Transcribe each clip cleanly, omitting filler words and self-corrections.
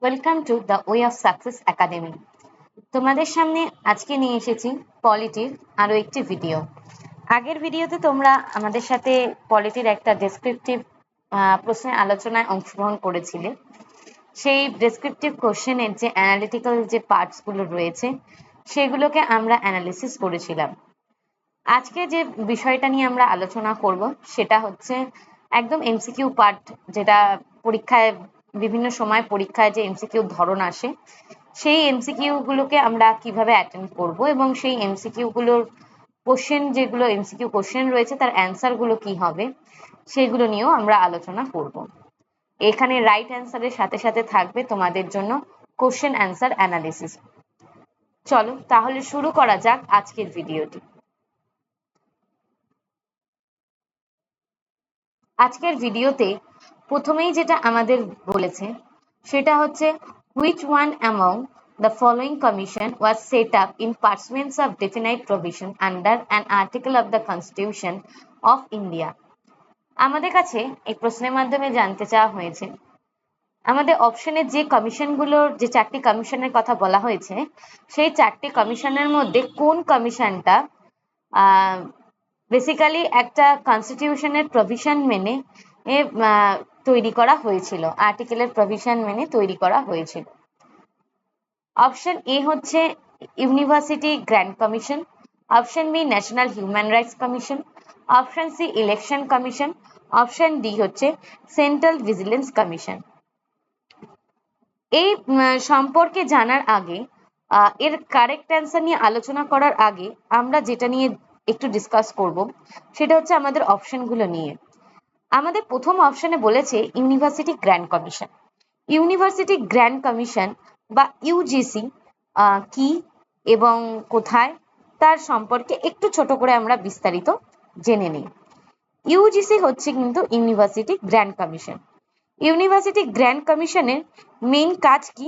Welcome to the way of success academy. তোমাদের সামনে আজকে নিয়ে এসেছি পলিটির আরো একটি ভিডিও। আগের ভিডিওতে তোমরা আমাদের সাথে পলিটির একটা ডেসক্রিপটিভ প্রশ্নের আলোচনায় অংশগ্রহণ করেছিলে। সেই ডেসক্রিপটিভ কোশ্চেনের যে অ্যানালিটিক্যাল যে পার্টসগুলো রয়েছে সেগুলোকে আমরা অ্যানালিসিস করেছিলাম। আজকে যে বিষয়টা নিয়ে আমরা আলোচনা করব সেটা হচ্ছে একদম এমসিকিউ পার্ট, যেটা পরীক্ষায় বিভিন্ন সময় পরীক্ষায় যে এমসিকিউ ধরন আসে সেই এমসিকিউ গুলোকে আমরা কিভাবে অ্যাটেন্ড করব এবং সেই এমসিকিউ গুলোর কোশ্চেন, যেগুলো এমসিকিউ কোশ্চেন রয়েছে তার অ্যান্সার গুলো কি হবে সেগুলো নিয়েও আমরা আলোচনা করব। এখানে রাইট অ্যান্সারের সাথে সাথে থাকবে তোমাদের জন্য কোশ্চেন অ্যান্সার অ্যানালিসিস। চলো তাহলে শুরু করা যাক আজকের ভিডিওটি। আজকের ভিডিওতে প্রথমেই যেটা আমাদের বলেছে সেটা হচ্ছে which one among the following commission was set up in pursuance of definite provision under an article of the Constitution of India। আমাদের কাছে এই প্রশ্নের মাধ্যমে জানতে চাওয়া হয়েছে আমাদের অপশনের যে কমিশনগুলোর, যে চারটি কমিশনের কথা বলা হয়েছে সেই চারটি কমিশনের মধ্যে কোন কমিশনটা বেসিক্যালি একটা কনস্টিটিউশনের প্রভিশন মেনে তৈরি করা হয়েছিল, আর্টিকেলের প্রভিশন মেনে তৈরি করা হয়েছিল। অপশন এ হচ্ছে university grant commission, option B national human rights commission, option C election commission, option D হচ্ছে সেন্ট্রাল ভিজিলেন্স কমিশন। এই সম্পর্কে জানার আগে, এর কারেক্ট অ্যান্সার নিয়ে আলোচনা করার আগে আমরা যেটা নিয়ে একটু ডিসকাস করব সেটা হচ্ছে আমাদের অপশনগুলো নিয়ে। আমাদের প্রথম অপশনে বলেছে university grant commission. University grant commission বা ইউজিসি কি এবং কোথায় তার সম্পর্কে একটু ছোট করে আমরা বিস্তারিত জেনে নিই। ইউজিসি হচ্ছে কিন্তু university grant commission. University grant কমিশনের মেইন কাজ কি?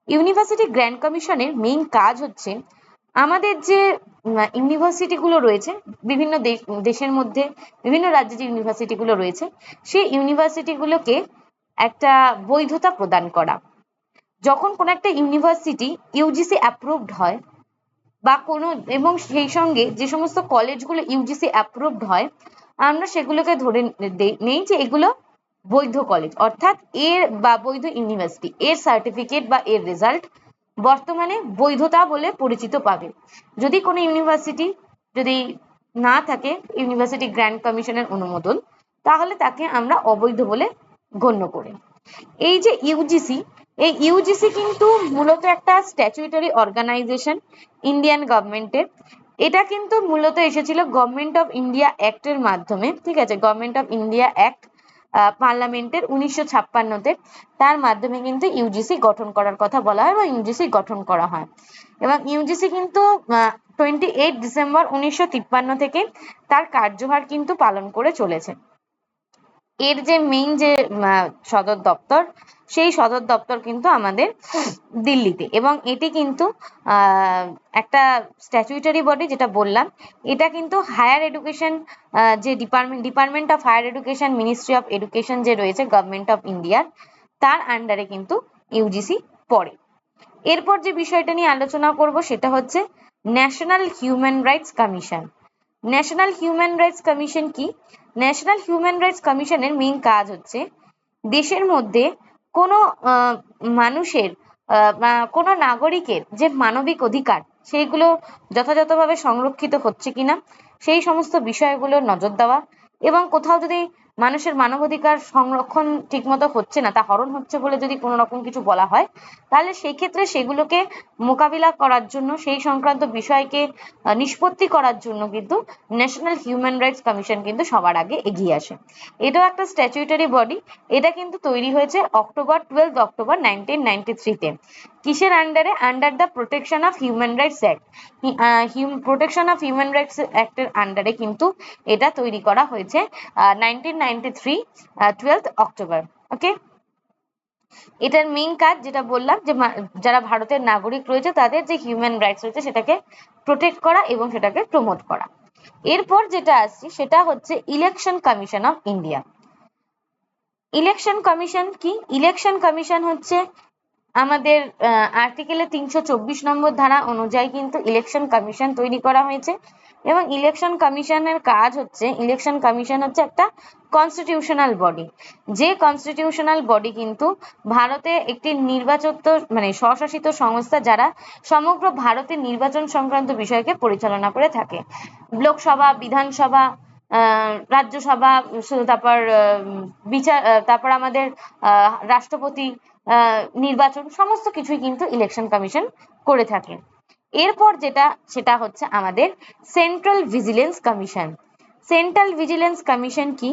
ইউনিভার্সিটি গ্র্যান্ট কমিশনের মেইন কাজ হচ্ছে আমাদের যে ইউনিভার্সিটিগুলো রয়েছে বিভিন্ন দেশের মধ্যে, বিভিন্ন রাজ্যে যে ইউনিভার্সিটিগুলো রয়েছে সেই ইউনিভার্সিটিগুলোকে একটা বৈধতা প্রদান করা। যখন কোনো একটা ইউনিভার্সিটি ইউজিসি অ্যাপ্রুভড হয় বা কোনো, এবং সেই সঙ্গে যে সমস্ত কলেজগুলো ইউজিসি অ্যাপ্রুভড হয় আমরা সেগুলোকে ধরে নেই যে এগুলো বৈধ কলেজ, অর্থাৎ এর বা বৈধ ইউনিভার্সিটি, এর সার্টিফিকেট বা এর রেজাল্ট বর্তমানে বৈধতা বলে পরিচিত পাবে। যদি কোনো ইউনিভার্সিটি যদি না থাকে ইউনিভার্সিটি গ্র্যান্ট কমিশনের অনুমোদন, তাহলে তাকে আমরা অবৈধ বলে গণ্য করি। এই যে ইউজিসি, এই ইউজিসি কিন্তু মূলত একটা স্ট্যাচুটরি অর্গানাইজেশন ইন্ডিয়ান গভর্নমেন্টের। এটা কিন্তু মূলত এসেছিল গভর্নমেন্ট অফ ইন্ডিয়া অ্যাক্টের মাধ্যমে, ঠিক আছে, গভর্নমেন্ট অফ ইন্ডিয়া অ্যাক্ট পার্লামেন্টের 1956-তে, তার মাধ্যমে কিন্তু ইউজিসি গঠন করার কথা বলা হয় এবং ইউজিসি গঠন করা হয়। এবং ইউজিসি কিন্তু 28 ডিসেম্বর 1953 থেকে তার কার্যভার কিন্তু পালন করে চলেছে। এর যে মেইন যে সদর দপ্তর, সেই সদর দপ্তর কিন্তু আমাদের দিল্লিতে, এবং এটি কিন্তু একটা স্ট্যাচুটরি বডি, যেটা বললাম। এটা কিন্তু হায়ার এডুকেশন যে department of higher education, ministry of education যে রয়েছে গভর্নমেন্ট অফ ইন্ডিয়ার, তার আন্ডারে কিন্তু ইউজিসি পড়ে। এরপর যে বিষয়টা নিয়ে আলোচনা করব সেটা হচ্ছে national human rights commission. National human rights commission কি? ন্যাশনাল হিউম্যান রাইটস কমিশনের মেইন কাজ হচ্ছে দেশের মধ্যে কোনো মানুষের বা কোনো নাগরিকের যে মানবিক অধিকার সেইগুলো যথাযথভাবে সংরক্ষিত হচ্ছে কিনা সেই সমস্ত বিষয়গুলো নজর দেওয়া, এবং কোথাও যদি মানুষের মানবাধিকার সংরক্ষণ ঠিকমতো হচ্ছে না, তা হরণ হচ্ছে বলে যদি কোনো রকম কিছু বলা হয়, তাহলে সেই ক্ষেত্রে সেগুলোকে মোকাবিলা করার জন্য, সেই সংক্রান্ত বিষয়কে নিষ্পত্তি করার জন্য কিন্তু ন্যাশনাল হিউম্যান রাইটস কমিশন কিন্তু সবার আগে এগিয়ে আসে। এটাও একটা স্ট্যাচুটরি বডি। এটা কিন্তু তৈরি হয়েছে 12 অক্টোবর 1993-তে। কিসের আন্ডারে? Under the protection of human rights act. Protection of human rights অ্যাক্টের আন্ডারে কিন্তু এটা তৈরি করা হয়েছে 1993 12 অক্টোবর। ওকে, এটার মেইন কাজ যেটা বললাম যে যারা ভারতের নাগরিক রয়েছে তাদের যে হিউম্যান রাইটস রয়েছে সেটাকে প্রোটেক্ট করা এবং সেটাকে প্রমোট করা। এরপর যেটা আসছে সেটা হচ্ছে election commission of India. Election commission কি? ইলেকশন কমিশন হচ্ছে আমাদের আর্টিকেলের 324 নম্বর ধারা অনুযায়ী কিন্তু ইলেকশন কমিশন তৈরি করা হয়েছে এবং ইলেকশন কমিশনের কাজ হচ্ছে, ইলেকশন কমিশন হচ্ছে একটা কনস্টিটিউশনাল বডি, যে কনস্টিটিউশনাল বডি কিন্তু ভারতে একটি নির্বাচিত মানে স্বশাসিত সংস্থা যারা সমগ্র ভারতের নির্বাচন সংক্রান্ত বিষয়কে পরিচালনা করে থাকে। লোকসভা, বিধানসভা, রাজ্যসভা, তারপর বিচার, তারপর আমাদের রাষ্ট্রপতি নির্বাচন, সমস্ত কিছুই কিন্তু ইলেকশন কমিশন করে থাকে। এরপর যেটা, সেটা হচ্ছে আমাদের central vigilance commission. Central vigilance commission কি?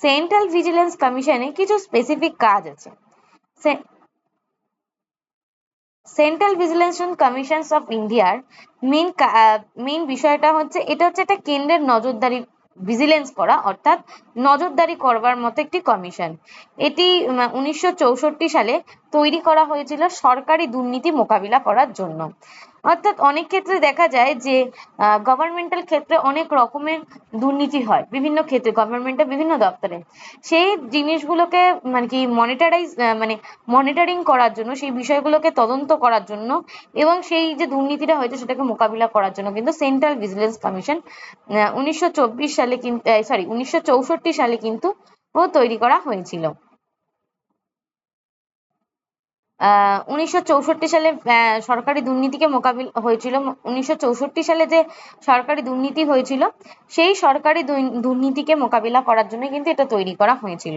সেন্ট্রাল ভিজিলেন্স কমিশনে কিছু স্পেসিফিক কাজ আছে। সেন্ট্রাল ভিজিলেন্স কমিশনস অফ ইন্ডিয়ার মেইন বিষয়টা হচ্ছে, এটা হচ্ছে একটা কেন্দ্রের নজরদারি, ভিজিলেন্স করা অর্থাৎ নজরদারি করবার মতো একটি কমিশন। এটি 1964 সালে তৈরি করা হয়েছিল সরকারি দুর্নীতি মোকাবিলা করার জন্য। অর্থাৎ অনেক ক্ষেত্রে দেখা যায় যে গভর্নমেন্টাল ক্ষেত্রে অনেক রকমের দুর্নীতি হয় বিভিন্ন ক্ষেত্রে, গভর্নমেন্টের বিভিন্ন দপ্তরে। সেই জিনিসগুলোকে মানে কি মনিটরিং করার জন্য, সেই বিষয়গুলোকে তদন্ত করার জন্য এবং সেই যে দুর্নীতিটা হয়েছে সেটাকে মোকাবিলা করার জন্য কিন্তু সেন্ট্রাল ভিজিলেন্স কমিশন 1964 সালে কিন্তু তৈরি করা হয়েছিল। 1964 সালে সরকারি দুর্নীতিকে মোকাবিলা হয়েছিল। 1964 সালে যে সরকারি দুর্নীতি হয়েছিল, সেই সরকারি দুর্নীতিকে মোকাবিলা করার জন্য কিন্তু এটা তৈরি করা হয়েছিল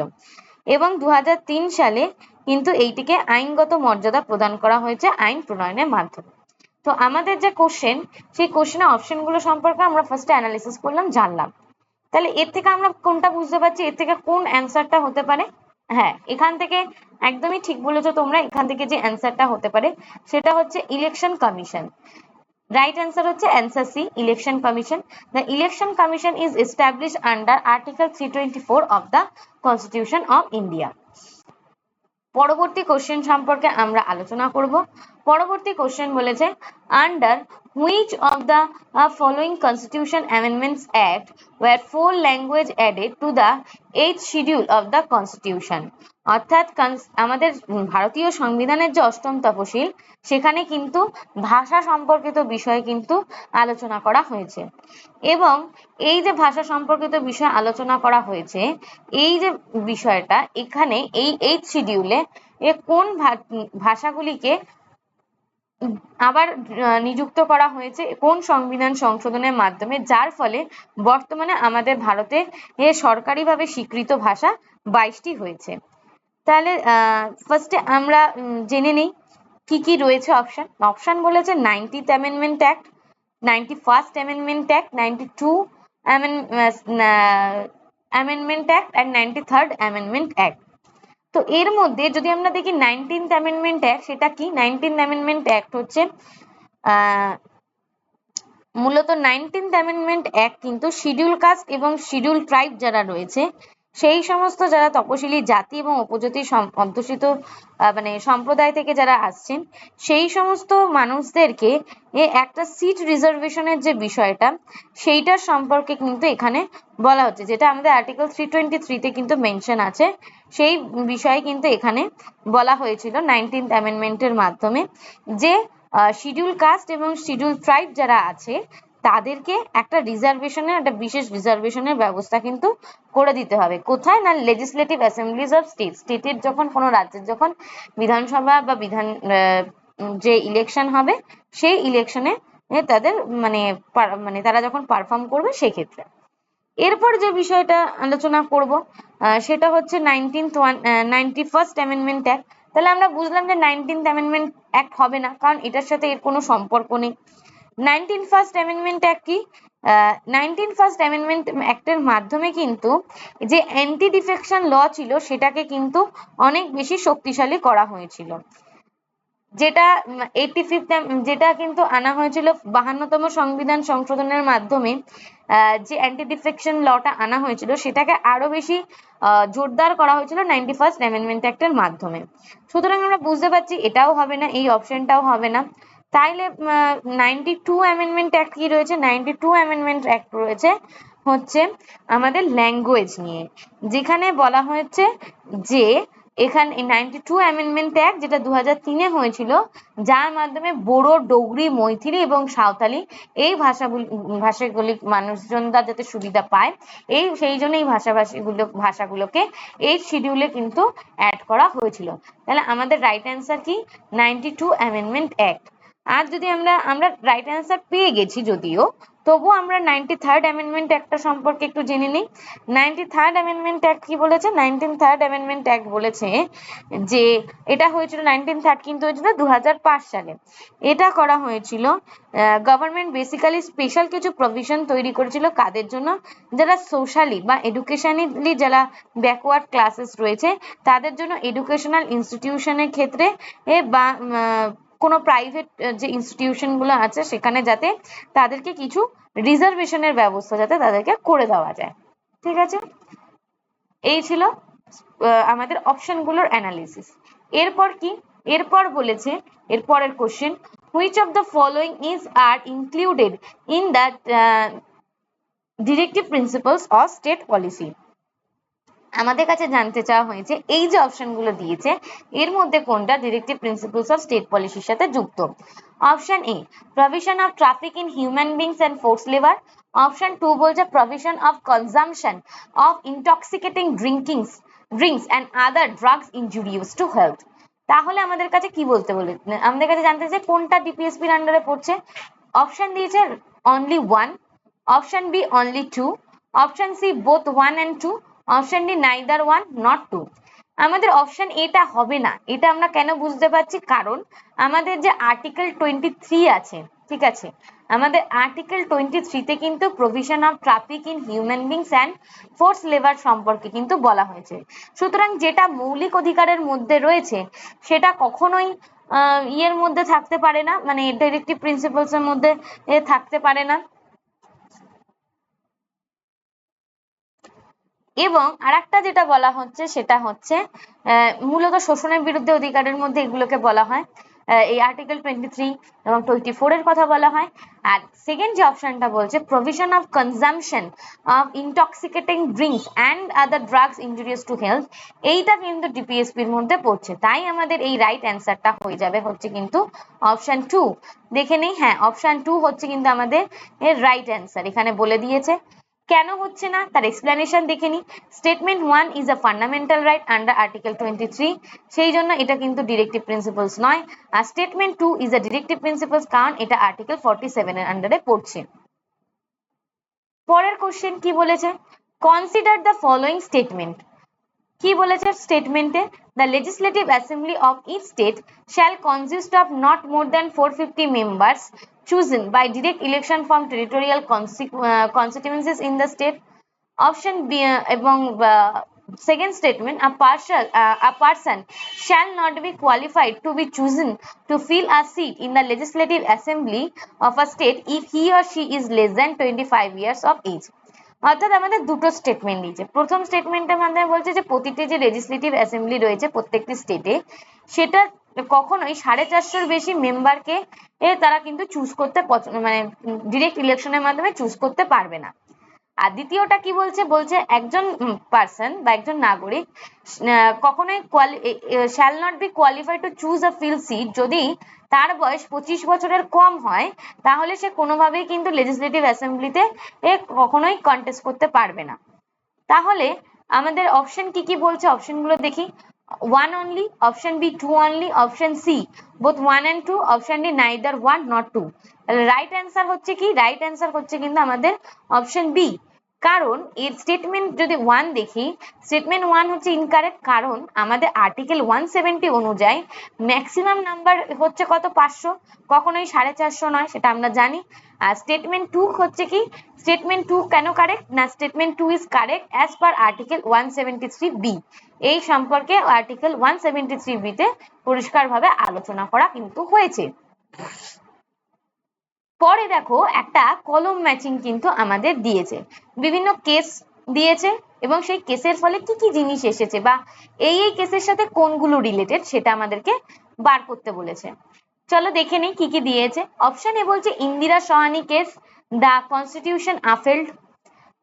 এবং 2003 সালে কিন্তু এইটিকে আইনগত মর্যাদা প্রদান করা হয়েছে আইন প্রণয়নের মাধ্যমে। তো আমাদের যে কোশ্চেন, সেই কোশ্চেনের অপশনগুলো সম্পর্কে আমরা ফার্স্টে অ্যানালিসিস করলাম, জানলাম। তাহলে এর থেকে আমরা কোনটা বুঝতে পারছি, এর থেকে কোন অ্যান্সারটা হতে পারে? হ্যাঁ, এখান থেকে একদমই ঠিক বলেছো তোমরা। এখান থেকে যে অ্যান্সারটা হতে পারে সেটা হচ্ছে ইলেকশন কমিশন। রাইট অ্যান্সার হচ্ছে answer C, election commission. The election commission is established under article 324 of the constitution of India. পরবর্তী কোশ্চেন সম্পর্কে আমরা আলোচনা করব। পরবর্তী কোশ্চেন বলেছে, under which of the following constitution amendments act were 4 language added to the 8th schedule of the constitution. অর্থাৎ আমাদের ভারতীয় সংবিধানের যে 8ম তফসিল, সেখানে কিন্তু ভাষা সম্পর্কিত বিষয়ে কিন্তু আলোচনা করা হয়েছে এবং এই যে ভাষা সম্পর্কিত বিষয় আলোচনা করা হয়েছে, এই যে বিষয়টা এখানে এই 8th শিডিউলে কোন ভাষাগুলিকে আবার নিযুক্ত করা হয়েছে কোন সংবিধান সংশোধনের মাধ্যমে, যার ফলে বর্তমানে আমাদের ভারতে সরকারিভাবে স্বীকৃত ভাষা 22টি হয়েছে। তাহলে ফার্স্টে আমরা জেনে নেই কি কি রয়েছে অপশন। অপশন বলেছে 19th amendment act, 91st amendment act, 92 amendment act and 93rd amendment act. তো এর মধ্যে যদি আমরা দেখি 19th অ্যামেন্ডমেন্ট অ্যাক্ট, সেটা কি? 19th অ্যামেন্ডমেন্ট অ্যাক্ট হচ্ছে মূলত 19th অ্যামেন্ডমেন্ট অ্যাক্ট কিন্তু শিডিউল কাস্ট এবং শিডিউল ট্রাইব যারা রয়েছে, সেই সমস্ত যারা তপশিলি জাতি এবং উপজাতি অধ্যুষিত মানে সম্প্রদায় থেকে যারা আসছেন, সেই সমস্ত মানুষদেরকে একটা সিট রিজার্ভেশনের যে বিষয়টা, সেইটার সম্পর্কে কিন্তু এখানে বলা হচ্ছে, যেটা আমাদের আর্টিকেল 323 তে কিন্তু মেনশন আছে। সেই বিষয়ে কিন্তু এখানে বলা হয়েছিল 19th অ্যামেন্ডমেন্টের মাধ্যমে যে শিডিউল কাস্ট এবং শিডিউল ট্রাইব যারা আছে তাদেরকে একটা রিজার্ভেশনের, একটা বিশেষ রিজার্ভেশনের ব্যবস্থা কিন্তু করে দিতে হবে। কোথায়? না লেজিসলেটিভ অ্যাসেম্বলিজ অফ স্টেট, স্টেটের যখন কোনো রাজ্যের যখন বিধানসভা বা যে ইলেকশন হবে, সেই ইলেকশনে তাদের মানে তারা যখন পারফর্ম করবে সেই ক্ষেত্রে। এরপর যে বিষয়টা আলোচনা করব সেটা হচ্ছে 91st অ্যামেন্ডমেন্ট অ্যাক্ট। তাহলে আমরা বুঝলাম যে 19th অ্যামেন্ডমেন্ট অ্যাক্ট হবে না, কারণ এটার সাথে এর কোনো সম্পর্ক নেই। 91st অ্যামেন্ডমেন্ট অ্যাক্ট কি? 91st অ্যামেন্ডমেন্ট অ্যাক্টের মাধ্যমে কিন্তু যে অ্যান্টি ডিফেকশন ল ছিল সেটাকে কিন্তু অনেক বেশি শক্তিশালী করা হয়েছিল। যেটা 85th যেটা কিন্তু আনা হয়েছিল 52তম সংবিধান সংশোধনের মাধ্যমে, যে অ্যান্টি ডিফেকশন লটা আনা হয়েছিল সেটাকে আরো বেশি জোরদার করা হয়েছিল 91st অ্যামেন্ডমেন্ট অ্যাক্টের মাধ্যমে। সুতরাং আমরা বুঝতে পারছি এটাও হবে না, এই অপশনটাও হবে না। তাইলে 92 অ্যামেন্ডমেন্ট অ্যাক্ট কি রয়েছে? 92 অ্যামেন্ডমেন্ট অ্যাক্ট রয়েছে হচ্ছে আমাদের ল্যাঙ্গুয়েজ নিয়ে, যেখানে বলা হয়েছে যে এখানে 92 অ্যামেন্ডমেন্ট অ্যাক্ট যেটা 2003-এ হয়েছিল, যার মাধ্যমে বোড়ো, ডোগরি, মৈথিলি এবং সাঁওতালি এই ভাষাগুলি মানুষজনরা যাতে সুবিধা পায়, সেই জন্য এই ভাষাগুলোকে এই শিডিউলে কিন্তু অ্যাড করা হয়েছিল। তাহলে আমাদের রাইট অ্যান্সার কি? 92 অ্যামেন্ডমেন্ট অ্যাক্ট। আর যদি আমরা রাইট অ্যান্সার পেয়ে গেছি যদিও, তবু আমরা 93rd অ্যামেন্ডমেন্ট অ্যাক্টটা সম্পর্কে একটু জেনে নিই। 93rd অ্যামেন্ডমেন্ট অ্যাক্ট কি বলেছে? 93rd অ্যামেন্ডমেন্ট অ্যাক্ট বলেছে যে এটা হয়েছিল 1903 কিন্তু হয়েছিল 2005 সালে। এটা করা হয়েছিল, গভর্নমেন্ট বেসিক্যালি স্পেশাল কিছু প্রভিশন তৈরি করেছিল কাদের জন্য? যারা সোশ্যালি বা এডুকেশনালি যারা ব্যাকওয়ার্ড ক্লাসেস রয়েছে তাদের জন্য এডুকেশনাল ইনস্টিটিউশনের ক্ষেত্রে বা কোনো প্রাইভেট যে ইনস্টিটিউশনগুলো আছে সেখানে যাতে তাদেরকে কিছু রিজার্ভেশনের ব্যবস্থা যাতে তাদেরকে করে দেওয়া যায়। ঠিক আছে, এই ছিল আমাদের অপশনগুলোর অ্যানালিসিস। এরপর কি? এরপর বলেছে, এরপরের question, which of the following is are included in the directive principles of state policy. আমাদের কাছে জানতে চাওয়া হয়েছে এই যে অপশনগুলো দিয়েছে এর মধ্যে কোনটা ডিরেক্টিভ প্রিন্সিপালস অফ স্টেট পলিসির সাথে যুক্ত। Option a, provision of traffic in human beings and force labour. Option 2 বলছে provision of consumption of intoxicating drinks and other drugs injurious to health. তাহলে আমাদের কাছে কি বলতে বলে, আমাদের কাছে জানতে চাই কোনটা ডিপিএসপির আন্ডারে পড়ছে। অপশন দিয়েছে only 1, option B only 2, option C both 1 and 2, option D neither 1 not 2। আমাদের অপশন এটা হবে না। এটা আমরা কেন বুঝতে পারছি? কারণ আমাদের যে আর্টিকেল 23 আছে, ঠিক আছে, আমাদের আর্টিকেল 23-তে কিন্তু provision of traffic in human beings and force labour সম্পর্কে কিন্তু বলা হয়েছে। সুতরাং যেটা মৌলিক অধিকারের মধ্যে রয়েছে সেটা কখনোই ইয়ের মধ্যে থাকতে পারে না, মানে ডাইরেক্টিভ প্রিন্সিপালস এর মধ্যে থাকতে পারে না। এবং আরেকটা যেটা বলা হচ্ছে সেটা হচ্ছে মূলত শোষণের বিরুদ্ধে অধিকারের মধ্যে এগুলোকে বলা হয়, এই আর্টিকেল 23 এবং 24 এর কথা বলা হয়। আর সেকেন্ড যে অপশনটা বলছে provision of consumption of intoxicating drinks and other drugs injurious to health, এইটা কিন্তু ডিপিএসপির মধ্যে পড়ছে। তাই আমাদের এই রাইট অ্যান্সারটা হয়ে যাবে হচ্ছে কিন্তু অপশন 2। দেখে নেই, হ্যাঁ অপশন 2 হচ্ছে কিন্তু আমাদের এর রাইট অ্যান্সার। এখানে বলে দিয়েছে কেন হচ্ছে না তার এক্সপ্লেনেশন দেখে নি। Statement 1 is a fundamental right under article 23, সেই জন্য এটা কিন্তু ডিরেক্টিভ প্রিন্সিপালস নয়। আর statement 2 is a directive principles কারণ এটা আর্টিকেল 47 এর আন্ডারে পড়ছে। পরের কোশ্চেন কি বলেছে? Consider the following statement. কি বলেছে স্টেটমেন্টে? The legislative assembly of each state shall consist of not more than 450 members chosen by direct election from territorial constituencies in the state. Option B এবং second statement, a person shall not be qualified to be chosen to fill a seat in the legislative assembly of a state if he or she is less than 25 years of age. অর্থাৎ আমাদের দুটো statement দিয়েছে। প্রথম স্টেটমেন্টে আমাদের বলছে যে প্রতিটি যে লেজিসলেটিভ অ্যাসেম্বলি রয়েছে প্রত্যেকটি স্টেটে, সেটা কখনোই 450-র বেশি মেম্বারকে তারা কিন্তু চুজ করতে মানে ডিরেক্ট ইলেকশনের মাধ্যমে চুজ করতে পারবে না। আর দ্বিতীয়টা কি বলছে? বলছে একজন পার্সন বা একজন নাগরিক কখনোই shall not be qualified to choose a fill seat, যদি তার বয়স 25 বছরের কম হয় তাহলে সে কোনোভাবেই কিন্তু লেজিসলেটিভ অ্যাসেম্বলিতে কখনোই কন্টেস্ট করতে পারবে না। তাহলে আমাদের অপশন কি কি বলছে অপশনগুলো দেখি। 1 only, option B 2 only, option C both 1 and 2, option D neither 1 nor 2। তাহলে রাইট অ্যান্সার হচ্ছে কি? রাইট অ্যান্সার হচ্ছে কিন্তু আমাদের অপশন বি। কারণ এর স্টেটমেন্ট যদি 1 দেখি, স্টেটমেন্ট 1 হচ্ছে ইনকারেক্ট, কারণ আমাদের আর্টিকেল 170 অনুযায়ী ম্যাক্সিমাম নাম্বার হচ্ছে কত? 500, কখনোই 450 নয়, সেটা আমরা জানি। আর স্টেটমেন্ট 2 হচ্ছে কি? স্টেটমেন্ট 2 কেন কারেক্ট না? Statement 2 is correct as per article 173B। এই সম্পর্কে আর্টিকেল 173B তে পরিষ্কারভাবে আলোচনা করা কিন্তু হয়েছে। পরে দেখো একটা কলম ম্যাচিং কিন্তু আমাদের দিয়েছে, বিভিন্ন কেস দিয়েছে এবং সেই কেসের ফলে কি কি জিনিস এসেছে বা এই কেসের সাথে কোনগুলো রিলেটেড সেটা আমাদেরকে বার করতে বলেছে। চলো দেখে নিই কি কি দিয়েছে। অপশন এ বলছে Indira Sawhney case, the constitution upheld.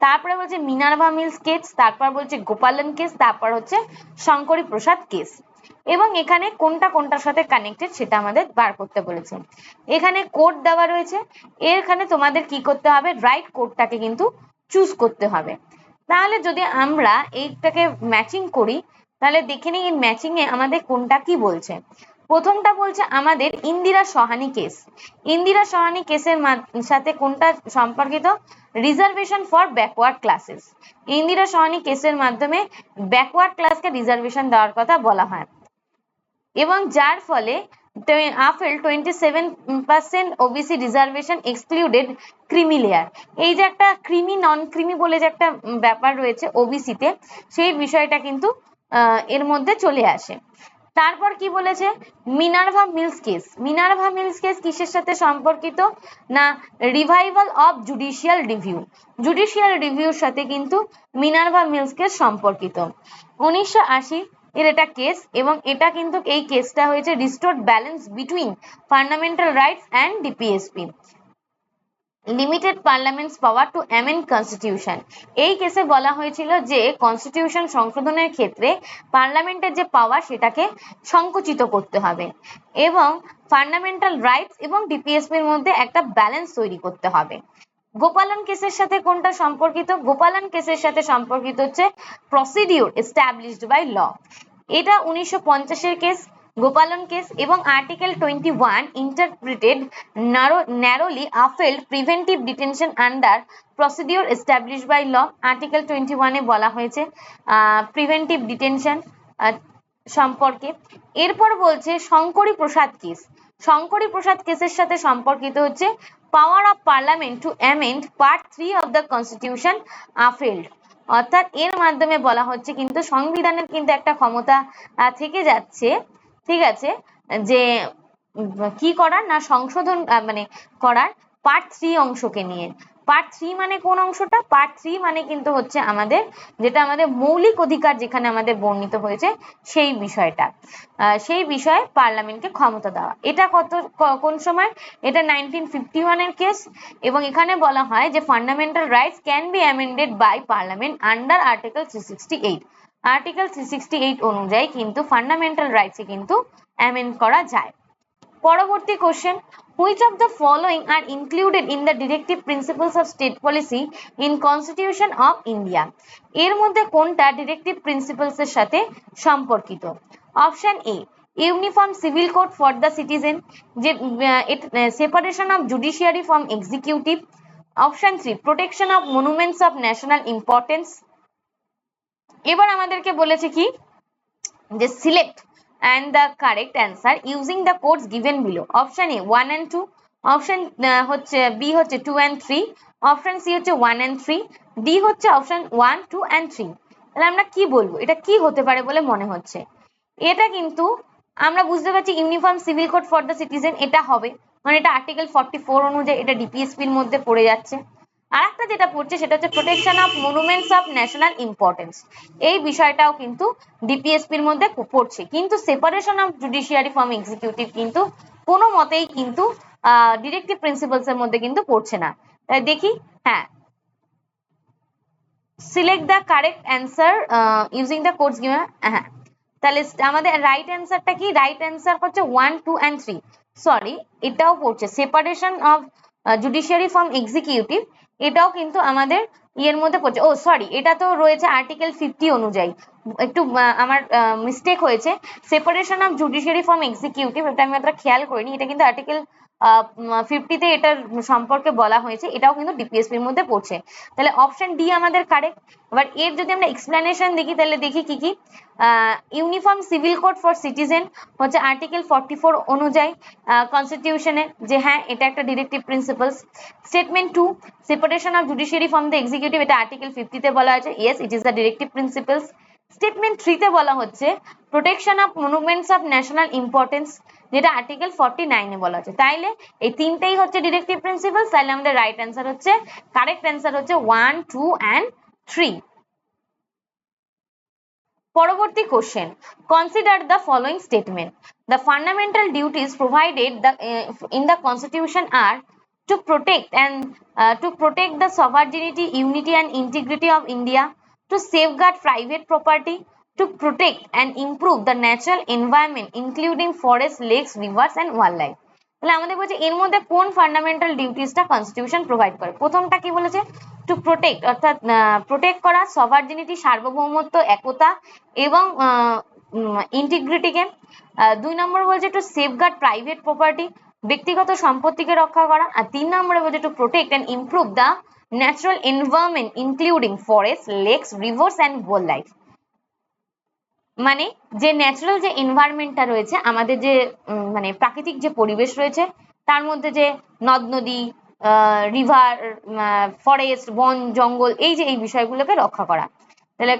তারপরে বলছে মিনার্ভা মিলস কেস, তারপর বলছে গোপালন কেস, তারপর হচ্ছে শঙ্করী প্রসাদ কেস। এবং এখানে কোনটা কোনটার সাথে কানেক্টেড সেটা আমাদের বার করতে বলেছে। এখানে কোড দেওয়া রয়েছে, এখানে তোমাদের কি করতে হবে, রাইট কোডটাকে কিন্তু চুজ করতে হবে। তাহলে যদি আমরা এইটাকে ম্যাচিং করি তাহলে দেখে নিই ম্যাচিং এ আমাদের কোনটা কি বলছে। প্রথমটা বলছে আমাদের ইন্দিরা সাহানি কেস। ইন্দিরা সাহানি কেসের সাথে কোনটা সম্পর্কিত, reservation for backward classes. Indira Sahani কেসের মাধ্যমে ব্যাকওয়ার্ড ক্লাসকে রিজার্ভেশন দেওয়ার কথা বলা হয় এবং যার ফলে আফেল 27% OBC reservation excluded creamy layer. এই যে একটা ক্রিমি নন ক্রিমি বলে যে একটা ব্যাপার রয়েছে ওবিসিতে, সেই বিষয়টা কিন্তু এর মধ্যে চলে আসে। তারপর কি বলেছে, Minerva Mills case. Minerva Mills case কিসের সাথে সম্পর্কিত, না revival of judicial review. Judicial রিভিউর সাথে কিন্তু মিনার্ভা মিলস কেস সম্পর্কিত। 1980 এর এটা কেস এবং এটা কিন্তু এই কেসটা হয়েছে restored balance between fundamental rights and DPSP, limited parliament's power to amend constitution. এই কেসে বলা হয়েছিল যে কনস্টিটিউশন সংশোধনের ক্ষেত্রে পার্লামেন্টের যে পাওয়ার সেটাকে সংকুচিত করতে হবে এবং ফান্ডামেন্টাল রাইটস এবং ডিপিএসপির মধ্যে একটা ব্যালেন্স তৈরি করতে হবে। গোপালন কেসের সাথে কোনটা সম্পর্কিত, গোপালন কেসের সাথে সম্পর্কিত হচ্ছে প্রসিডিউর এস্টাবলিশড বাই ল। এটা 1950 এর কেস, গোপালন কেস, এবং article 21 interpreted narrowly upheld preventive detention under procedure established by law. Article 21 এ বলা হয়েছে প্রিভেন্টিভ ডিটেনশন সম্পর্কে। এরপর বলছে শঙ্করী প্রসাদ কেস। শঙ্করী প্রসাদ কেসের সাথে সম্পর্কিত হচ্ছে power of parliament to amend part 3 of the constitution upheld. অর্থাৎ এর মাধ্যমে বলা হচ্ছে কিন্তু সংবিধানের কিন্তু একটা ক্ষমতা থেকে যাচ্ছে, ঠিক আছে, যে কি করার, না সংশোধন মানে করার পার্ট 3 অংশকে নিয়ে। পার্ট 3 মানে কোন অংশটা, পার্ট 3 মানে কিন্তু হচ্ছে আমাদের যেটা আমাদের মৌলিক অধিকার যেখানে আমাদের বর্ণিত হয়েছে সেই বিষয়টা, সেই বিষয়ে পার্লামেন্টকে ক্ষমতা দেওয়া। এটা কোন সময়, এটা 1951 এর কেস এবং এখানে বলা হয় যে fundamental rights can be amended by parliament under article 368। Article 368 অনুযায়ী কিন্তু ফান্ডামেন্টাল রাইটসে কিন্তু অ্যামেন্ড করা যায়। পরবর্তী question, which of the following are included in the directive principles of state policy in constitution of India? এর মধ্যে কোনটা ডিরেক্টিভ প্রিন্সিপালস এর সাথে সম্পর্কিত? Option a uniform civil code for the citizen, যে separation of judiciary from executive. Option 3 protection of monuments of national importance. এবার আমাদেরকে বলেছে কি, যে select and the correct answer using the codes given below. Option A 1 and 2, option হচ্ছে B হচ্ছে 2 and 3, option C হচ্ছে 1 and 3, D হচ্ছে option 1 2 and 3। তাহলে আমরা কি বলবো, এটা কি হতে পারে বলে মনে হচ্ছে? এটা কিন্তু আমরা বুঝতে পারছি uniform civil code for the citizen, এটা হবে মানে এটা আর্টিকেল 44 অনুযায়ী এটা ডিপিএসপি এর মধ্যে পড়ে যাচ্ছে। আর একটা যেটা পড়ছে সেটা হচ্ছে protection of monuments of national importance, এই বিষয়টাও কিন্তু ডিপিএসপি এর মধ্যে পড়ছে, কিন্তু separation of judiciary from executive কিন্তু কোনো মতেই কিন্তু ডিরেক্টিভ প্রিন্সিপালস এর মধ্যে কিন্তু পড়ছে না। তাই দেখি, হ্যাঁ, select the correct answer using the codes given. হ্যাঁ, তাহলে আমাদের রাইট অ্যান্সারটা কি, রাইট অ্যান্সার হচ্ছে 1 2 and 3। সরি, এটাও পড়ছে separation of judiciary from executive, এটাও কিন্তু আমাদের ইয়ের মধ্যে পড়ছে। ও সরি, এটা তো রয়েছে আর্টিকেল 50 অনুযায়ী, একটু আমার মিস্টেক হয়েছে। Separation of judiciary from executive এটা আমি অতটা খেয়াল করিনি, এটা কিন্তু আর্টিকেল 50 তে এটার সম্পর্কে বলা হয়েছে, এটাও কিন্তু ডিপিএসপি এর মধ্যে পড়ছে। তাহলে অপশন ডি আমাদের কারেক্ট। এবার এর যদি আমরা এক্সপ্লেনেশন দেখি তাহলে দেখি কি কি, uniform civil code for citizen হচ্ছে আর্টিকেল 44 অনুযায়ী কনস্টিটিউশনের, যে হ্যাঁ এটা একটা directive principles. Statement 2 separation of judiciary from the executive, এটা আর্টিকেল 50 তে বলা হয়েছে, yes it is the directive principles. Statement 3 তে বলা হচ্ছে protection of monuments of national importance, যেটা আর্টিকেল 49 এ বলা হচ্ছে। তাইলে এই তিনটেই হচ্ছে ডিরেক্টিভ প্রিন্সিপালস, তাহলে আমাদের রাইট অ্যান্সার হচ্ছে, কারেক্ট অ্যান্সার হচ্ছে 1 2 and 3। পরবর্তী question, consider the following statement. The fundamental duties provided in the constitution are to protect the sovereignty, unity and integrity of India, to safeguard private property, to protect and improve the natural environment including forests, lakes, rivers and wildlife. তাহলে আমাদের বলছে এর মধ্যে কোন fundamental ডিউটিসটা constitution provide করে। প্রথমটা কি বলেছে, টু প্রোটেক্ট, অর্থাৎ প্রোটেক্ট করা সভার্জিনিটি, সার্বভৌমত্ব, একতা এবং ইন্টিগ্রিটিকে। 2 নম্বর বলছে টু সেফগার্ড প্রাইভেট প্রপার্টি, ব্যক্তিগত সম্পত্তিকে রক্ষা করা। আর 3 নম্বরে বলছে to protect and improve the natural environment including forest, lakes, rivers and wild life. মানে যে ন্যাচারাল যে এনভায়রনমেন্টটা রয়েছে, আমাদের যে মানে প্রাকৃতিক যে পরিবেশ রয়েছে, তার মধ্যে যে নদ নদী, রিভার, ফরেস্ট, বন জঙ্গল, এই যে এই বিষয়গুলোকে রক্ষা করা। তাহলে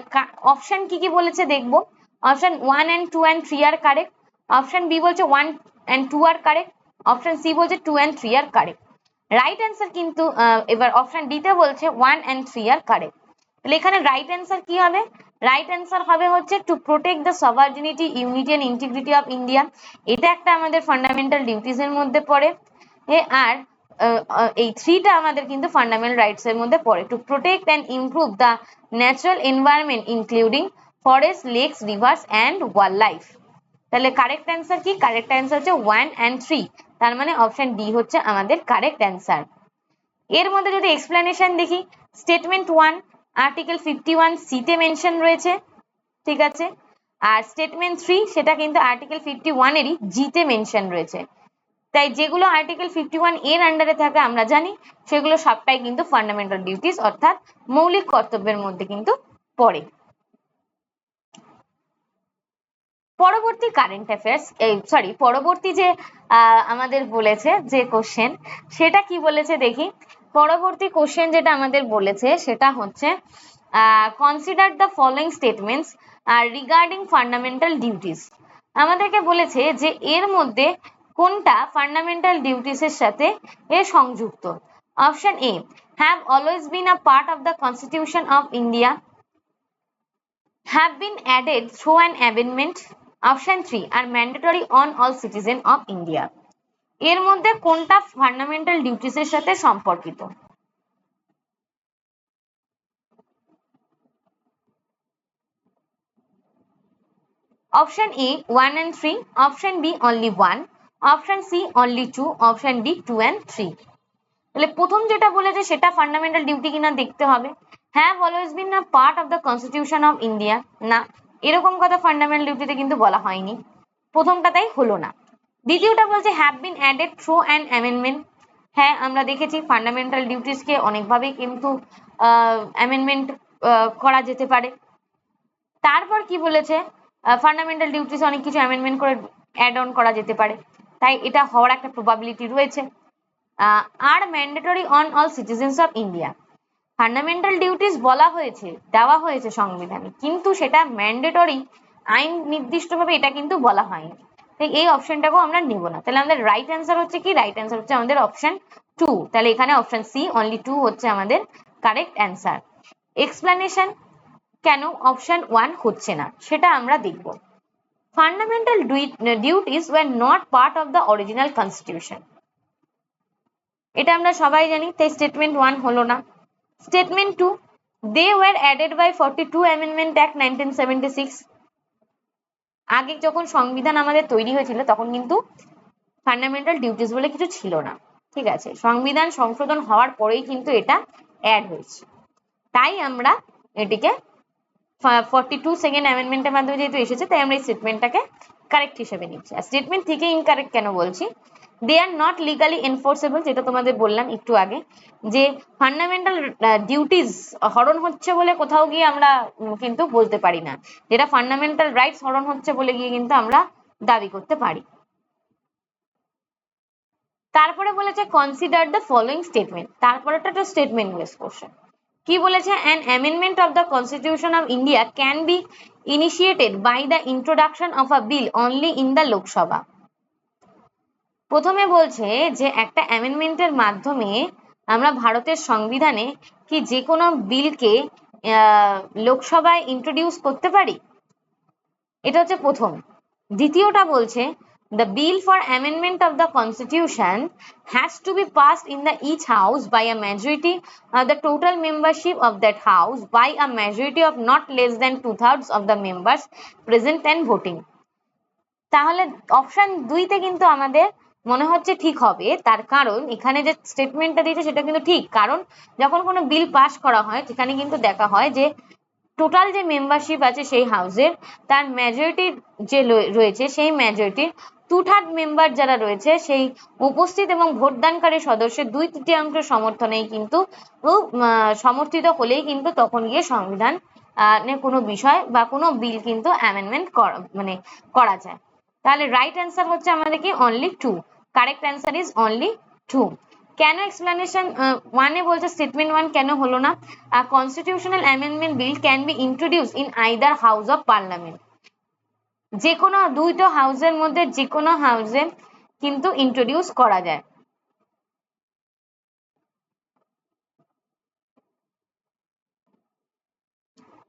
অপশন কি কি বলেছে দেখবো। Option 1 and 2 and 3 are correct. Option B বলছে 1 and 2 are correct. Option C বলছে 2 and 3 are correct. Right answer কিন্তু এবার অপশন ডি তে বলছে 1 and 3 আর কারেক্ট। তাহলে এখানে রাইট অ্যান্সার কি হবে, রাইট অ্যান্সার হবে হচ্ছে to protect the sovereignty, unity and integrity of India. এটা একটা আমাদের ফান্ডামেন্টাল ডিউটিস এর মধ্যে পড়ে। আর এই 3টা আমাদের কিন্তু ফান্ডামেন্টাল রাইটস এর মধ্যে পড়ে। To protect and improve the natural environment including forest, lakes, rivers and wild life. তাহলে কারেক্ট অ্যান্সার কি, কারেক্ট অ্যান্সার হচ্ছে 1 and 3। তার মানে অপশন ডি হচ্ছে আমাদের কারেক্ট অ্যান্সার। এর মধ্যে যদি এক্সপ্লেনেশন দেখি, স্টেটমেন্ট 1 আর্টিকেল 51 সি তে মেনশন রয়েছে, ঠিক আছে। আর স্টেটমেন্ট 3 সেটা কিন্তু আর্টিকেল 51 এরই জি তে মেনশন রয়েছে। তাই যেগুলো আর্টিকেল 51 এর আন্ডারে থাকে আমরা জানি, সেগুলো সবটাই কিন্তু ফান্ডামেন্টাল ডিউটিস অর্থাৎ মৌলিক কর্তব্যের মধ্যে কিন্তু পড়ে। পরবর্তী কারেন্ট অ্যাফেয়ার্স, পরবর্তী যে আমাদের বলেছে যে কোশ্চেন, সেটা কি বলেছে দেখি। পরবর্তী কোশ্চেন যেটা আমাদের বলেছে সেটা হচ্ছে consider the following statements regarding fundamental duties. আমাদেরকে বলেছে যে এর মধ্যে কোনটা ফান্ডামেন্টাল ডিউটিসের সাথে সংযুক্ত। Option A, have always been a part of the constitution of India, have been added through an amendment. Option 3 are mandatory on all citizens of India. এর মধ্যে কোনটা ফান্ডামেন্টাল ডিউটিস এর সাথে সম্পর্কিত। Option A 1 and 3, option B only 1, option C only 2, option D 2 and 3। তাহলে প্রথম যেটা বলেছে সেটা ফান্ডামেন্টাল ডিউটি কিনা দেখতে হবে। Have always been a part of the constitution of India, না, এরকম কথা ফান্ডামেন্টাল ডিউটিতে কিন্তু বলা হয়নি, প্রথমটা তাই হলো না। দ্বিতীয়টা বলছে have been added through an amendment. হ্যাঁ, আমরা দেখেছি ফান্ডামেন্টাল ডিউটিসকে অনেকভাবেই কিন্তু অ্যামেন্ডমেন্ট করা যেতে পারে। তারপর কি বলেছে, ফান্ডামেন্টাল ডিউটিস অনেক কিছু অ্যামেন্ডমেন্ট করে অ্যাড অন করা যেতে পারে, তাই এটা হওয়ার একটা প্রবাবিলিটি রয়েছে। আর mandatory on all citizens of India, fundamental duties বলা হয়েছে, দেওয়া হয়েছে সংবিধানে, কিন্তু সেটা ম্যান্ডেটরি আইন নির্দিষ্টভাবে এটা কিন্তু বলা হয়নি। তাই এই অপশনটাকেও আমরা নেব না। তাহলে আমাদের রাইট অ্যান্সার হচ্ছে কি, রাইট অ্যান্সার হচ্ছে আমাদের অপশন 2। তাহলে এখানে অপশন সি অনলি 2 হচ্ছে আমাদের কারেক্ট অ্যান্সার। এক্সপ্লেনেশন কেন অপশন 1 হচ্ছে না সেটা আমরা দেখব। Fundamental duties were not part of the original constitution, এটা আমরা সবাই জানি, তাই স্টেটমেন্ট 1 হলো না। Statement 2, they were added by 42 amendment act 1976। আগে যখন সংবিধান আমাদের তৈরি হয়েছিল তখন কিন্তু ফান্ডামেন্টাল ডিউটিস বলে কিছু ছিল না, ঠিক আছে। সংবিধান সংশোধন হওয়ার পরেই কিন্তু এটা অ্যাড হয়েছে, তাই আমরা এটিকে 42 সেকেন্ড অ্যামেন্ডমেন্টের মাধ্যমে যেহেতু এসেছে, তাই আমরা এই স্টেটমেন্টটাকে কারেক্ট হিসেবে নিচ্ছি। আর স্টেটমেন্ট থেকে ইনকারেক্ট কেন বলছি, দে আর নট লিগালি এনফোর্সেবল, যেটা তোমাদের বললাম একটু আগে, যে ফান্ডামেন্টাল ডিউটিস হরণ হচ্ছে বলে কোথাও গিয়ে আমরা কিন্তু বলতে পারি না, যেটা ফান্ডামেন্টাল রাইটস হরণ হচ্ছে বলে গিয়ে কিন্তু আমরা দাবি করতে পারি। তারপরে বলেছে কনসিডার দ্য ফলোইং স্টেটমেন্ট, তারপরে একটা স্টেটমেন্ট বেস কোশ্চেন। কি বলেছে, an amendment of the constitution of India can be initiated by the introduction of a bill only in the Lok Sabha. প্রথমে বলছে যে একটা অ্যামেন্ডমেন্টের মাধ্যমে আমরা ভারতের সংবিধানে কি যে কোনো বিলকে লোকসভায় ইন্ট্রোডিউস করতে পারি, এটা হচ্ছে প্রথম। দ্বিতীয়টা বলছে The bill for amendment of the constitution has to be passed in the each house by a majority of the total membership of that house by a majority of not less than 2/3 of the members present and voting. তাহলে option 2 তে কিন্তু আমাদের মনে হচ্ছে ঠিক হবে, তার কারণ এখানে যে স্টেটমেন্টটা দিয়েছে সেটা কিন্তু ঠিক। কারণ যখন কোনো বিল পাস করা হয় সেখানে কিন্তু দেখা হয় যে টোটাল যে মেম্বারশিপ আছে সেই হাউসের, তার মেজরিটি যে রয়েছে সেই মেজরিটির 2/3 মেম্বার যারা রয়েছে সেই উপস্থিত এবং ভোটদানকারী সদস্যের 2/3 সমর্থনেই কিন্তু সমর্থিত হলেই কিন্তু তখন গিয়ে সংবিধান কোনো বিষয় বা কোনো বিল কিন্তু অ্যামেন্ডমেন্ট করা যায়। তাহলে রাইট অ্যান্সার হচ্ছে আমাদের কি only 2, correct answer is only 2। কেন এক্সপ্লেনেশন 1 বলছে স্টেটমেন্ট 1 কেন হলো না? আ constitutional amendment bill can be introduced in either house of parliament, যে কোনো দুইটো হাউসের মধ্যে যে কোনো হাউসে কিন্তু ইন্ট্রোডিউস করা যায়।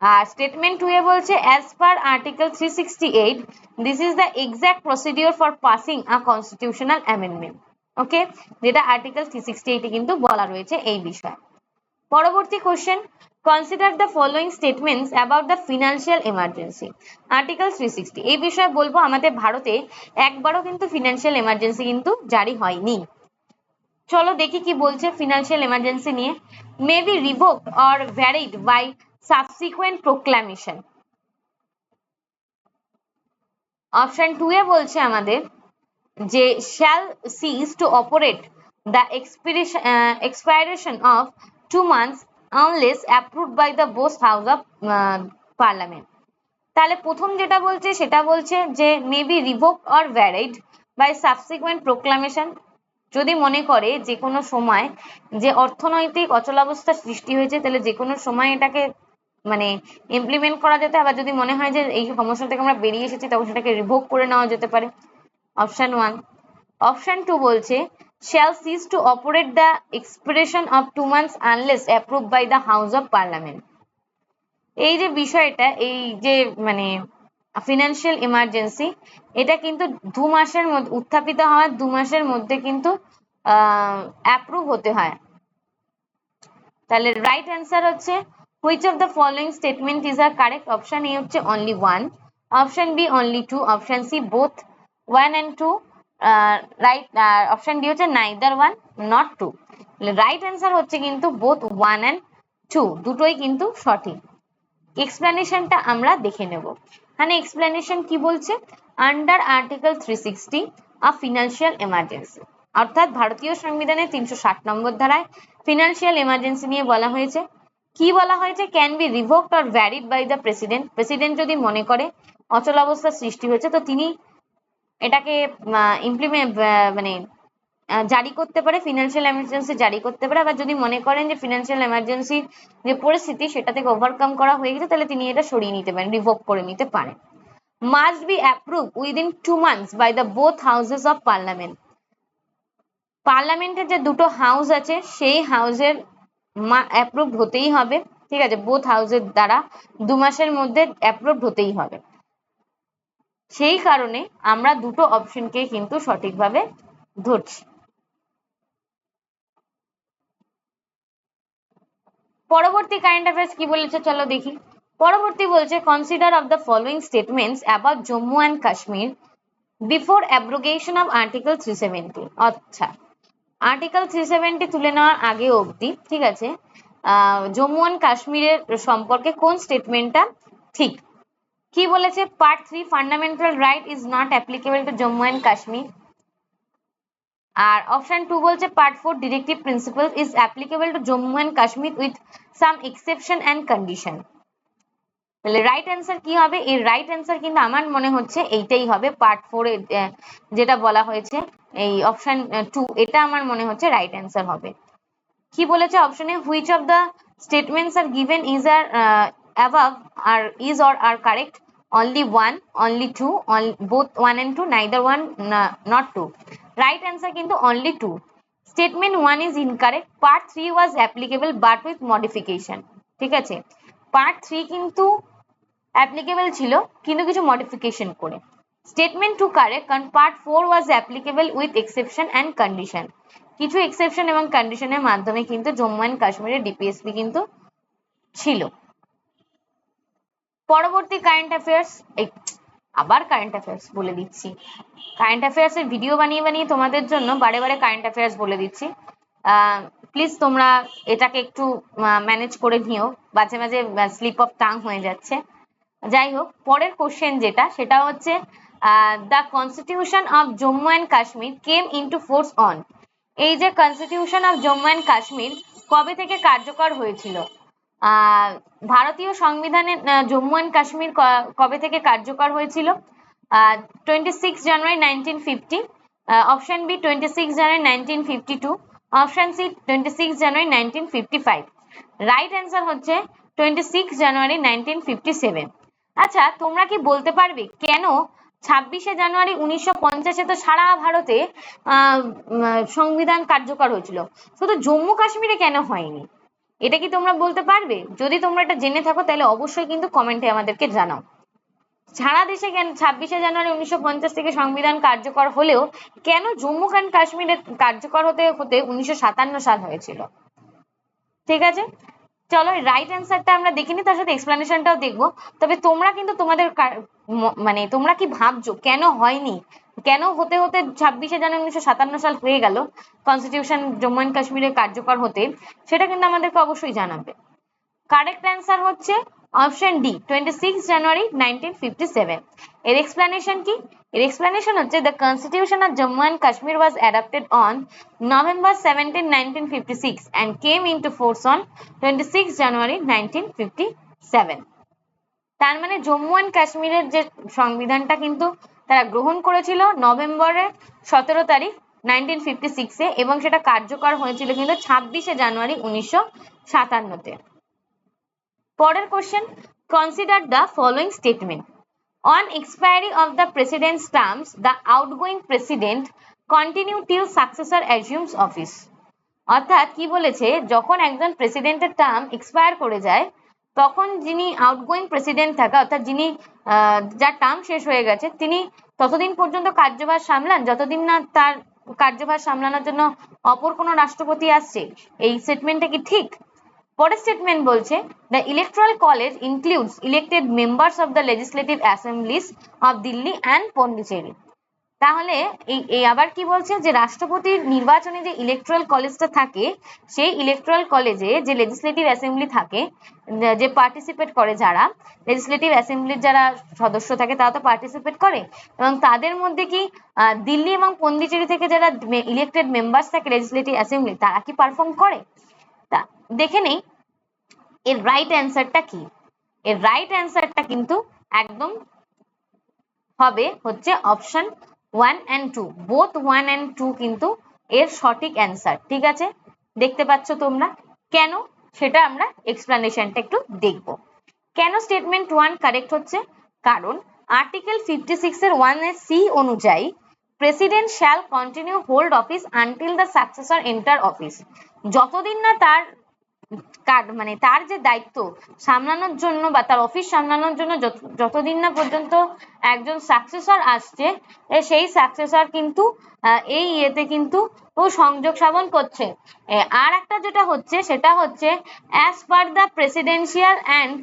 আর স্টেটমেন্ট 2 এ বলছে as per article 368 this is the exact procedure for passing a constitutional amendment. Okay, যেটা আর্টিকেল 368 এ কিন্তু বলা রয়েছে এই বিষয়ে। পরবর্তী question, consider the following statements about the financial emergency. Article 360 এই বিষয়ে বলবো আমাদের ভারতে একবারও কিন্তু ফিনান্সিয়াল এমার্জেন্সি কিন্তু জারি হয়নি। চলো দেখি কি বলছে ফিনান্সিয়াল এমার্জেন্সি নিয়ে। May be revoked or varied by subsequent proclamation. Option 2 এ বলছে আমাদের যে shall cease to operate the expiration of 2 months unless approved by the both house of parliament। তাহলে প্রথম যেটা বলছে সেটা বলছে যে may be revoked or varied by subsequent proclamation, যদি মনে করে যে কোনো সময় যে অর্থনৈতিক অচলাবস্থা সৃষ্টি হয়েছে তাহলে যে কোনো সময় এটাকে ইমপ্লিমেন্ট করা যেতে, আবার যদি মনে হয় যে এই সমস্যা থেকে আমরা বেরিয়ে এসেছি তখন সেটাকে রিভোক করে নেওয়া যেতে পারে। অপশন 1। অপশন 2 বলছে shall cease to operate the expiration of 2 months unless approved by the house of parliament। এই যে বিষয়টা, এই যে ফিনান্সিয়াল ইমার্জেন্সি, এটা কিন্তু 2 মাসের মধ্যে উত্থাপিত হওয়ার 2 মাসের মধ্যে কিন্তু অ্যাপ্রুভ হতে হয়। তাহলে রাইট অ্যান্সার হচ্ছে which of the following statement is a correct? Option A হচ্ছে only 1, option B only 2, option C both 1 and 2, right option D হচ্ছে neither 1 not 2। রাইট অ্যান্সার হচ্ছে কিন্তু both 1 and 2 দুটোই কিন্তু সঠিক। এক্সপ্লেনেশনটা আমরা দেখে নেব। মানে এক্সপ্লেনেশন কি বলছে, আন্ডার আর্টিকেল 360 আ ফিনান্সিয়াল এমার্জেন্সি, অর্থাৎ ভারতীয় সংবিধানের 360 নম্বর ধারায় ফিনান্সিয়াল এমার্জেন্সি নিয়ে বলা হয়েছে। কি বলা হয়েছে, can be revoked or varied by the president. President যদি মনে করে অচলাবস্থার সৃষ্টি হয়েছে তো তিনি এটাকে ইমপ্লিমেন্ট জারি করতে পারে, ফিনান্সিয়াল এমার্জেন্সি জারি করতে পারে। আবার যদি মনে করেন যে ফিনান্সিয়াল এমার্জেন্সি যে পরিস্থিতি সেটা থেকে ওভারকাম করা হয়ে গেছে তাহলে তিনি এটা সরিয়ে নিতে পারেন, রিভোক করে নিতে পারেন। Must be approve within 2 months by the both houses of parliament. পার্লামেন্টের যে দুটো হাউস আছে সেই হাউসের অ্যাপ্রুভ হতেই হবে, ঠিক আছে, বোথ হাউসের দ্বারা 2 মাসের মধ্যে অ্যাপ্রুভ হতেই হবে। সেই কারণে আমরা দুটো অপশনকে কিন্তু সঠিকভাবে ধরছি। পরবর্তী কারেন্ট অ্যাফেয়ার্স কি বলেছে চলো দেখি। পরবর্তী বলছে consider of the following statements about Jammu and Kashmir before abrogation of article 370। আচ্ছা, আর্টিকেল 370 তুলে নেওয়ার আগে অবধি, ঠিক আছে, জম্মু অ্যান্ড কাশ্মীরের সম্পর্কে কোন স্টেটমেন্টটা ঠিক। কি বলেছে, part 3 fundamental right is not applicable to Jammu and Kashmir. আর অপশন 2 বলছে part 4 directive principle is applicable to Jammu and Kashmir with some exception and condition. তাহলে রাইট অ্যান্সার কি হবে, এর রাইট অ্যান্সার কিন্তু আমার মনে হচ্ছে এইটাই হবে, পার্ট 4 এ যেটা বলা হয়েছে এই অপশন 2, এটা আমার মনে হচ্ছে রাইট অ্যান্সার হবে। কি বলেছে অপশনে, which of the statements are given is are above are is or are correct, only 1, only 2, both 1 and 2, neither 1 not 2। Right answer কিন্তু only 2। Statement 1 is incorrect, part 3 was applicable but with modification। ঠিক আছে, part 3 কিন্তু applicable ছিল কিন্তু কিছু modification করে। Statement to correct part 4 was applicable with exception and condition. কিছু exception এবং কন্ডিশনের মাধ্যমে কিন্তু জম্মু এন্ড কাশ্মীরের ডিপিএসপি কিন্তু ছিল। পরবর্তী কারেন্ট অ্যাফেয়ার্স, আবার কারেন্ট অ্যাফেয়ার্স বলে দিচ্ছি, কারেন্ট অ্যাফেয়ার্স এর ভিডিও বানিয়ে বানিয়ে তোমাদের জন্য বারে বারে কারেন্ট অ্যাফেয়ার্স বলে দিচ্ছি। প্লিজ তোমরা এটাকে একটু ম্যানেজ করে নিও, মাঝে মাঝে স্লিপ অফ টাং হয়ে যাচ্ছে। যাই হোক, পরের কোশ্চেন যেটা, সেটা হচ্ছে the constitution of Jammu and Kashmir came into force on. এই যে constitution of Jammu and Kashmir কবে থেকে কার্যকর হয়েছিল? ভারতীয় সংবিধানে জম্মু অ্যান্ড কাশ্মীর কবে থেকে কার্যকর হয়েছিল? 26 জানুয়ারি 1950, অপশন বি 26 জানুয়ারি 1952, অপশন সি 26 জানুয়ারি 1955। রাইট অ্যান্সার হচ্ছে 26 জানুয়ারি 1957। আচ্ছা, তোমরা কি বলতে পারবে কেন 26শে জানুয়ারি 1950 তো সারা ভারতে সংবিধান কার্যকর হয়েছিল, শুধু জম্মু কাশ্মীরে কেন হয়নি? এটা কি তোমরা বলতে পারবে? যদি তোমরা এটা জেনে থাকো তাহলে অবশ্যই কিন্তু কমেন্টে আমাদেরকে জানাও। সারা দেশে কেন 26শে জানুয়ারি 1950 থেকে সংবিধান কার্যকর হলেও কেন জম্মু অ্যান্ড কাশ্মীরে কার্যকর হতে হতে 1957 সাল হয়েছিল? ঠিক আছে, চলো রাইট অ্যান্সারটা আমরা দেখিনি, তার সাথে এক্সপ্লেনেশনটাও দেখবো। তবে তোমরা কিন্তু তোমাদের মানে তোমরা কি ভাবছো কেন হয়নি, কেন হতে হতে 26শে জানুয়ারি 1957 সাল হয়ে গেল কনস্টিটিউশন জম্মু অ্যান্ড কাশ্মীরে কার্যকর হতে, সেটা কিন্তু আমাদেরকে অবশ্যই জানাবে। কারেক্ট অ্যান্সার হচ্ছে অপশন ডি 26 জানুয়ারি 1957। এর এক্সপ্লেনেশন কি? এর এক্সপ্লেনেশন হচ্ছে the constitution of Jammu and Kashmir was adapted on November 17, 1956 and came into force on 26 January 1957। তার মানে জম্মু অ্যান্ড কাশ্মীরের যে সংবিধানটা কিন্তু তারা গ্রহণ করেছিল নভেম্বরের 17 তারিখ 1956 এবং সেটা কার্যকর হয়েছিল কিন্তু 26শে জানুয়ারি 1957-তে। পরের question, consider the following statement. On expiry of the president's terms, the outgoing president continue till successor assumes office। অর্থাৎ কি বলেছে, যখন একজন প্রেসিডেন্টের টার্ম এক্সপায়ার করে যায় তখন যিনি আউটগোয়িং প্রেসিডেন্ট থাকে, অর্থাৎ যিনি যার টার্ম শেষ হয়ে গেছে, তিনি ততদিন পর্যন্ত কার্যভার সামলান যতদিন না তার কার্যভার সামলানোর জন্য অপর কোনো রাষ্ট্রপতি আসছে। এই স্টেটমেন্টটা কি ঠিক? পরের স্টেটমেন্ট বলছে the electoral college includes elected members of the legislative Assembly's of Delhi and Pondicherry. তাহলে এই আবার কি বলছে, যে রাষ্ট্রপতির নির্বাচনে যে ইলেকট্রাল কলেজটা থাকে, সেই ইলেকট্রাল কলেজে যে লেজিসলেটিভ অ্যাসেম্বলি থাকে, যে পার্টিসিপেট করে, যারা লেজিসলেটিভ অ্যাসেম্বলির যারা সদস্য থাকে তারা তো পার্টিসিপেট করে, এবং তাদের মধ্যে কি দিল্লি এবং পন্ডিচেরি থেকে যারা ইলেক্টেড মেম্বার্স থাকে লেজিসলেটিভ অ্যাসেম্বলি, তারা কি পারফর্ম করে? তা দেখে নেই এর রাইট অ্যান্সারটা কি। এর রাইট অ্যান্সারটা কিন্তু একদম হবে হচ্ছে অপশন 1 and 2, বোথ 1 and 2 কিন্তু এর সঠিক অ্যান্সার। ঠিক আছে, দেখতে পাচ্ছ তোমরা কেন, সেটা আমরা এক্সপ্লেনেশনটা একটু দেখব। কেন স্টেটমেন্ট 1 কারেক্ট হচ্ছে? কারণ আর্টিকেল 56 এর 1 সি অনুযায়ী president shall continue hold office until the successor enter office. যতদিন না তার মানে তার যে দায়িত্ব সামলানোর জন্য বা তার অফিস সামলানোর জন্য যতদিন না পর্যন্ত একজন সাকসেসর আসছে, সেই সাকসেসর কিন্তু এই ইয়েতে কিন্তু ও সংযোগ স্থাপন করছে। আর একটা যেটা হচ্ছে সেটা হচ্ছে as per the presidential and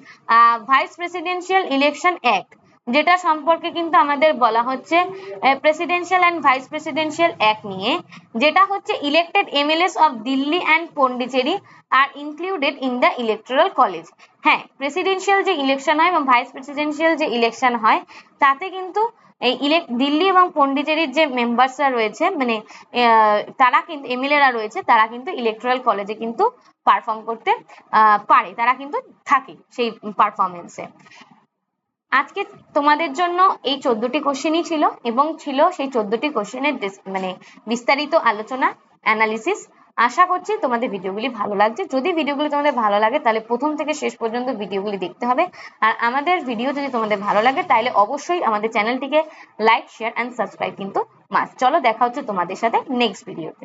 vice presidential election act, যেটা সম্পর্কে কিন্তু আমাদের বলা হচ্ছে presidential and vice presidential act নিয়ে, যেটা হচ্ছে elected MLAs of Delhi and Pondicherry are included in the electoral college. হ্যাঁ, প্রেসিডেন্সিয়াল যে ইলেকশন হয় এবং ভাইস প্রেসিডেন্সিয়াল যে ইলেকশন হয়, তাতে কিন্তু এই দিল্লি এবং পন্ডিচেরির যে মেম্বার্সরা রয়েছে, মানে তারা কিন্তু এমএলএরা রয়েছে, তারা কিন্তু ইলেকটোরাল কলেজে কিন্তু পারফর্ম করতে পারে, তারা কিন্তু থাকে সেই পারফরমেন্সে। আজকে তোমাদের জন্য এই 14টি কোশ্চেনই ছিল এবং ছিল সেই 14টি কোশ্চেনের মানে বিস্তারিত আলোচনা, অ্যানালিসিস। আশা করছি তোমাদের ভিডিওগুলি ভালো লাগছে। যদি ভিডিওগুলি তোমাদের ভালো লাগে তাহলে প্রথম থেকে শেষ পর্যন্ত ভিডিওগুলি দেখতে হবে। আর আমাদের ভিডিও যদি তোমাদের ভালো লাগে তাহলে অবশ্যই আমাদের চ্যানেলটিকে লাইক, শেয়ার অ্যান্ড সাবস্ক্রাইব কিন্তু মাস্ট। চলো দেখা হচ্ছে তোমাদের সাথে নেক্সট ভিডিওতে।